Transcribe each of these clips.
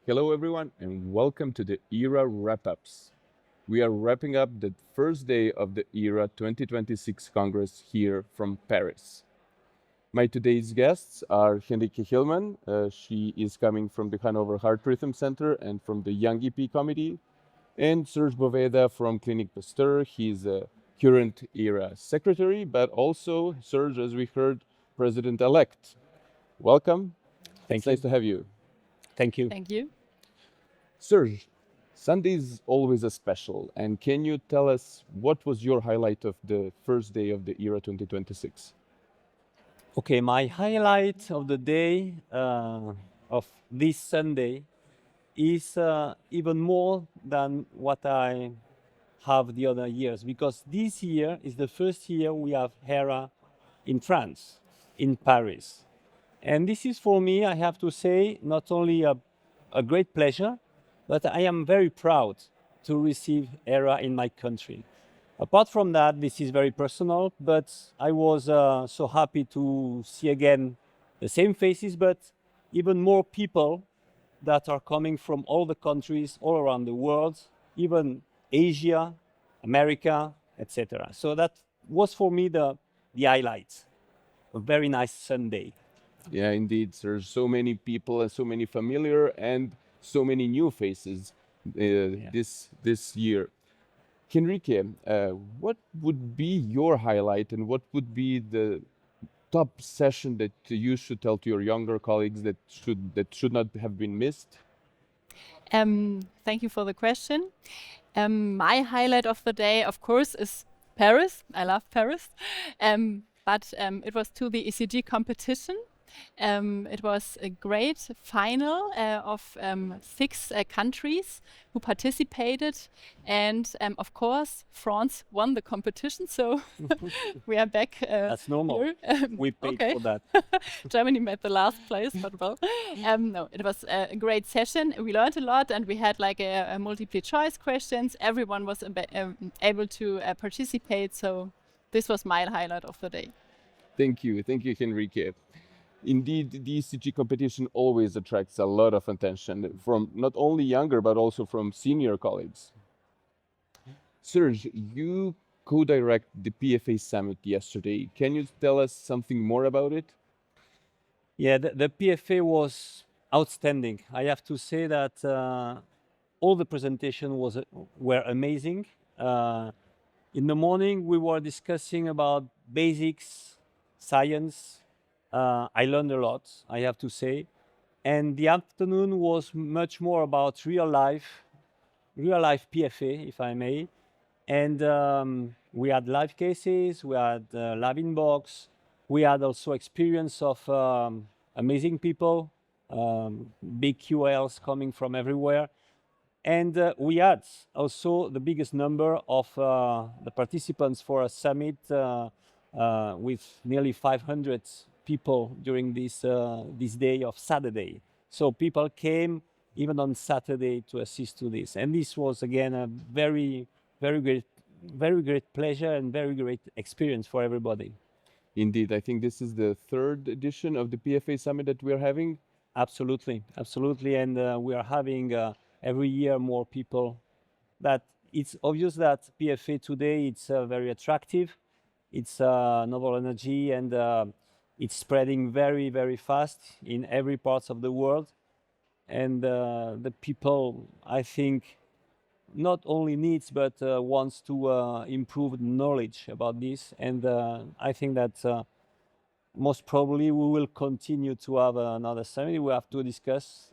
Hello, everyone, and welcome to the EHRA Wrap-ups. We are wrapping up the first day of the EHRA 2026 Congress here from Paris. My today's guests are Henrike Hillman. She is coming from the Hanover Heart Rhythm Center and from the Young EP Committee, and Serge Boveda from Clinique Pasteur. He's a current EHRA secretary, but also Serge, as we heard, president-elect. Welcome. It's nice to have you. Thank you. Thank you. Serge, Sunday is always a special, and can you tell us what was your highlight of the first day of the EHRA 2026? Okay, my highlight of the day of this Sunday is even more than what I have the other years, because this year is the first year we have EHRA in France, in Paris. And this is for me, I have to say, not only a great pleasure, but I am very proud to receive EHRA in my country. Apart from that, this is very personal, but I was so happy to see again the same faces, but even more people that are coming from all the countries all around the world, even Asia, America, etc. So that was for me the highlight. A very nice Sunday. Yeah, indeed, there's so many people and so many familiar and so many new faces this year. Henrike, what would be your highlight and what would be the top session that you should tell to your younger colleagues that should not have been missed? Thank you for the question. My highlight of the day, of course, is Paris. I love Paris. But it was to the ECG competition. It was a great final of 6 countries who participated, and of course France won the competition, so we are back That's normal. here. We paid Okay. for that. Germany made the last place, but well, no, it was a great session. We learned a lot, and we had like a multiple choice questions. Everyone was able to participate, so this was my highlight of the day. Thank you, Henrike. Indeed, the ECG competition always attracts a lot of attention from not only younger but also from senior colleagues. Serge, you co-direct the PFA summit yesterday. Can you tell us something more about it? Yeah, the PFA was outstanding. I have to say that all the presentation were amazing. In the morning, we were discussing about basics, science. I learned a lot, I have to say. And the afternoon was much more about real life PFA, if I may. And we had live cases, we had lab in box, we had also experience of amazing people, big QLs coming from everywhere. And we had also the biggest number of the participants for a summit with nearly 500 people during this day of Saturday. So people came even on Saturday to assist to this. And this was again a very great pleasure and very great experience for everybody. Indeed, I think this is the third edition of the PFA summit that we're having. Absolutely. And we are having every year more people. That it's obvious that PFA today it's very attractive. It's novel energy and it's spreading very fast in every part of the world. And the people, I think, not only needs but wants to improve knowledge about this. And I think that most probably we will continue to have another summit. We have to discuss,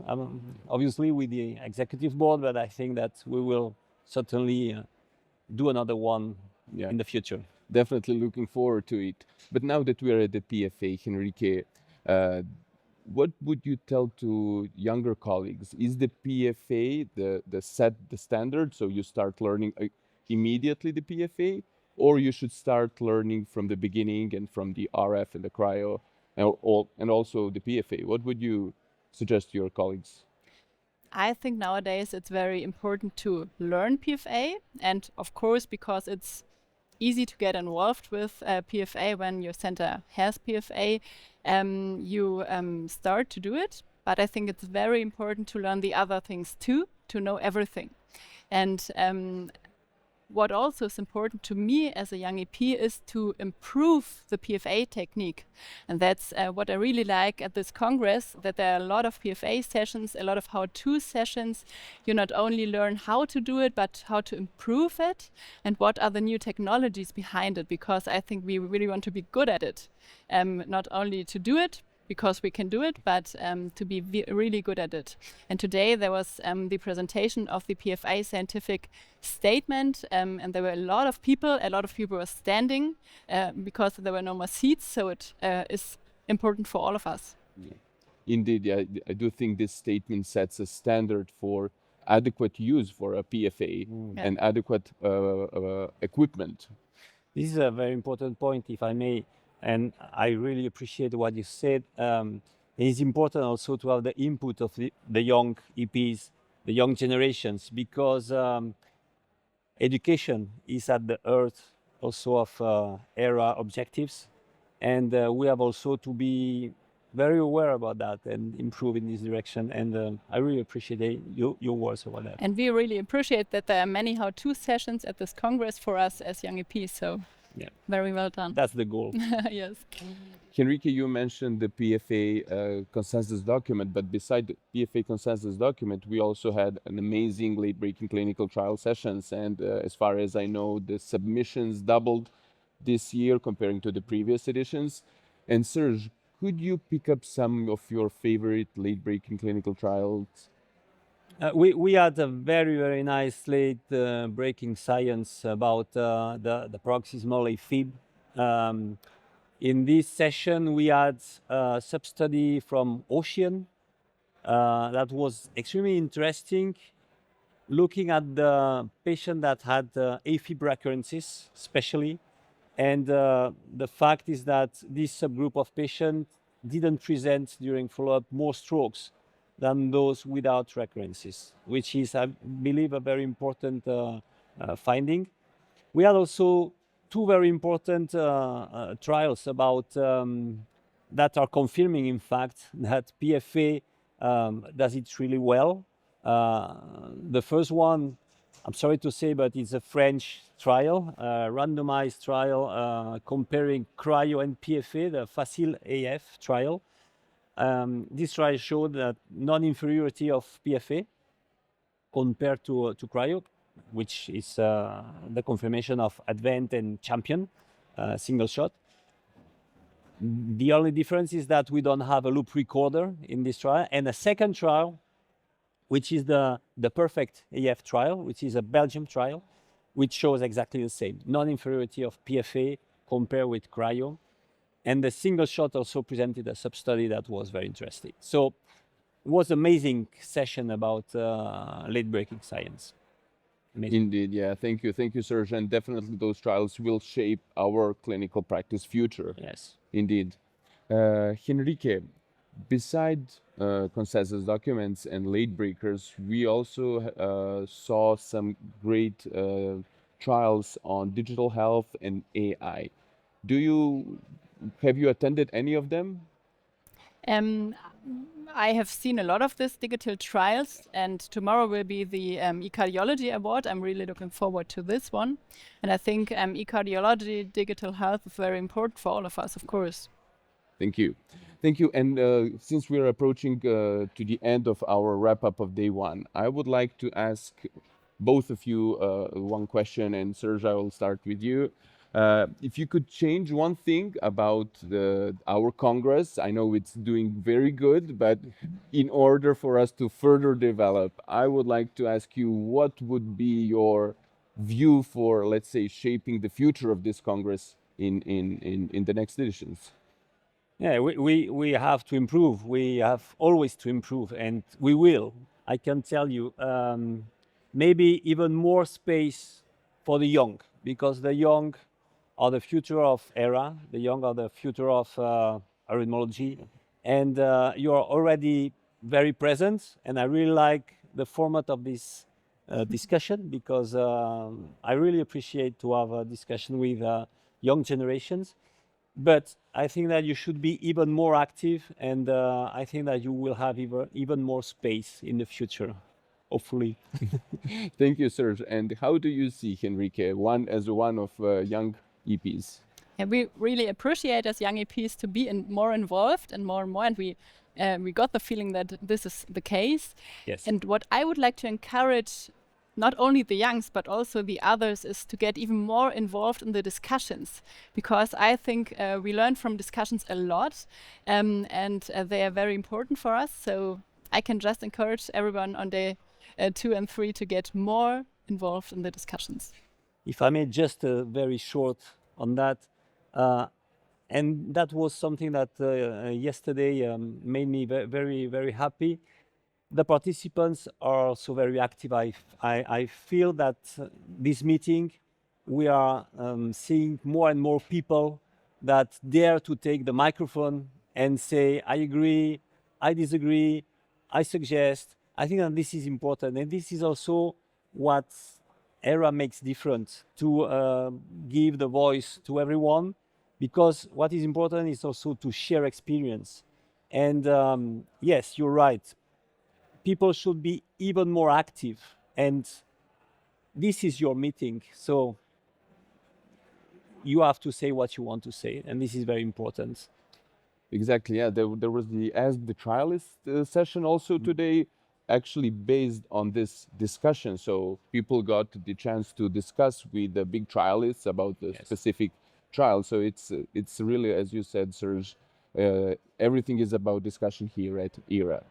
obviously, with the executive board, but I think that we will certainly do another one in the future. Definitely looking forward to it. But now that we are at the PFA, Henrike, what would you tell to younger colleagues? Is the PFA the standard, so you start learning immediately the PFA, or you should start learning from the beginning and from the RF and the cryo and also the PFA? What would you suggest to your colleagues? I think nowadays it's very important to learn PFA, and of course, because it's easy to get involved with PFA when your center has PFA, you start to do it. but I think it's very important to learn the other things too, to know everything. And what also is important to me as a young EP is to improve the PFA technique. And that's what I really like at this Congress, that there are a lot of PFA sessions, a lot of how-to sessions. You not only learn how to do it, but how to improve it and what are the new technologies behind it, because I think we really want to be good at it. Not only to do it, because we can do it, but to be really good at it. And today there was the presentation of the PFA scientific statement, and there were a lot of people were standing because there were no more seats, so it is important for all of us. Yeah. Indeed, yeah, I do think this statement sets a standard for adequate use for a PFA and adequate equipment. This is a very important point, if I may, and I really appreciate what you said. It's important also to have the input of the young EPs, the young generations, because education is at the heart also of EHRA objectives, and we have also to be very aware about that and improve in this direction. And I really appreciate your words about that. And we really appreciate that there are many how-to sessions at this Congress for us as young EPs. So Yeah. very well done. That's the goal. Yes. Henrique, you mentioned the PFA consensus document, but beside the PFA consensus document, we also had an amazing late-breaking clinical trial sessions. And as far as I know, the submissions doubled this year comparing to the previous editions. And Serge, could you pick up some of your favorite late-breaking clinical trials? We had a very, very nice late breaking science about the paroxysmal AFib. In this session, we had a sub-study from Ocean that was extremely interesting, looking at the patient that had AFib recurrences, especially. And the fact is that this subgroup of patients didn't present during follow-up more strokes than those without recurrences, which is, I believe, a very important finding. We had also two very important trials about that are confirming, in fact, that PFA does it really well. The first one, I'm sorry to say, but it's a French trial, randomized trial comparing cryo and PFA, the Facile AF trial. This trial showed that non-inferiority of PFA compared to cryo, which is the confirmation of Advent and Champion single shot. The only difference is that we don't have a loop recorder in this trial. And a second trial, which is the Perfect AF trial, which is a Belgium trial, which shows exactly the same, non-inferiority of PFA compared with cryo. And the single shot also presented a sub-study that was very interesting. So it was an amazing session about late-breaking science. Amazing. Indeed, yeah. Thank you, Serge. And definitely those trials will shape our clinical practice future. Yes. Indeed. Henrique, besides consensus documents and late breakers, we also saw some great trials on digital health and AI. Have you attended any of them? I have seen a lot of these digital trials, and tomorrow will be the eCardiology Award. I'm really looking forward to this one. And I think eCardiology, digital health is very important for all of us, of course. Thank you. Thank you. And since we're approaching to the end of our wrap-up of day one, I would like to ask both of you one question, and Serge, I will start with you. If you could change one thing about our Congress, I know it's doing very good, but in order for us to further develop, I would like to ask you, what would be your view for, let's say, shaping the future of this Congress in the next editions? Yeah, we have to improve. We have always to improve, and we will. I can tell you, maybe even more space for the young, because the young are the future of EHRA, the young are the future of arrhythmology, and you are already very present, and I really like the format of this discussion, because I really appreciate to have a discussion with young generations. But I think that you should be even more active, and I think that you will have even more space in the future, hopefully. Thank you, Serge. And how do you see Henrique, as one of young EPs? And we really appreciate as young EPs to be more involved and more, and we got the feeling that this is the case. Yes. And what I would like to encourage not only the youngs but also the others is to get even more involved in the discussions, because I think we learn from discussions a lot, and they are very important for us. So I can just encourage everyone on day 2 and 3 to get more involved in the discussions. If I may, just very short on that, and that was something that yesterday made me very, very happy. The participants are also very active. I feel that this meeting, we are seeing more and more people that dare to take the microphone and say, I agree, I disagree, I suggest. I think that this is important. And this is also what EHRA makes different, to give the voice to everyone, because what is important is also to share experience. And yes, you're right. People should be even more active, and this is your meeting, so you have to say what you want to say, and this is very important. Exactly, yeah. There was the Ask the Trialist session also today, actually based on this discussion. So people got the chance to discuss with the big trialists about the specific trial. So it's really, as you said, Serge, everything is about discussion here at EHRA.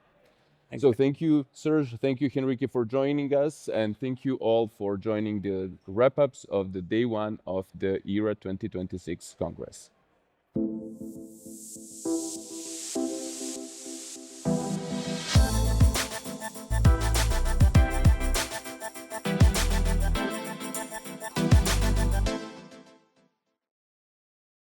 So thank you, Serge. Thank you, Henrique, for joining us. And thank you all for joining the wrap-ups of the day 1 of the EHRA 2026 Congress.